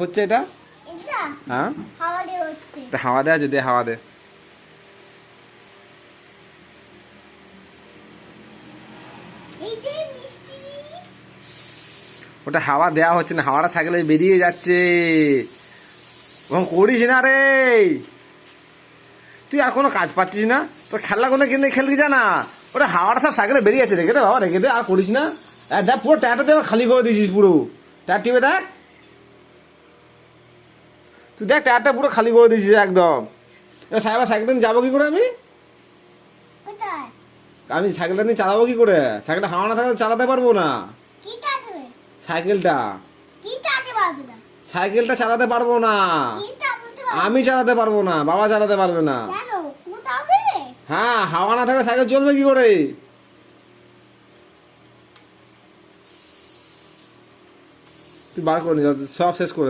হচ্ছে এটা? হ্যাঁ, হাওয়া দেওয়া যদি হাওয়া দে। ওটা হাওয়া দেওয়া হচ্ছে না, হাওয়াটা সাইকেলে বেরিয়ে যাচ্ছে। ওরকম করিস না রে, তুই আর কোনো কাজ পাচ্ছিস না? তোর খেলনা কোনো কিনে খেলবি জানা, ওটা হাওয়াটা সব সাইকেলে বেরিয়ে যাচ্ছে। রেখে দে বাবা, রেখে দে, আর করিস না। দেখ পুরো টায়ারটা দিয়ে খালি করে দিয়েছিস পুরো। টায়ার টিপে দেখ, তুই দেখ টায়ারটা পুরো খালি করে দিয়েছিস একদম। এবার সাহেবা সাইকেলটা নিয়ে যাবো কি করে আমি? আমি সাইকেলটা নিয়ে চালাবো কি করে? সাইকেলটা হাওয়া না থাকলে চালাতে পারবো না। সাইকেলটা সাইকেলটা চালাতে পারবো না, আমি চালাতে পারবো না, বাবা চালাতে পারবে না। হ্যাঁ, হাওয়া না থাকলে সাইকেল চলবে কি করে? তুই বার করে নি, সব শেষ করে দে।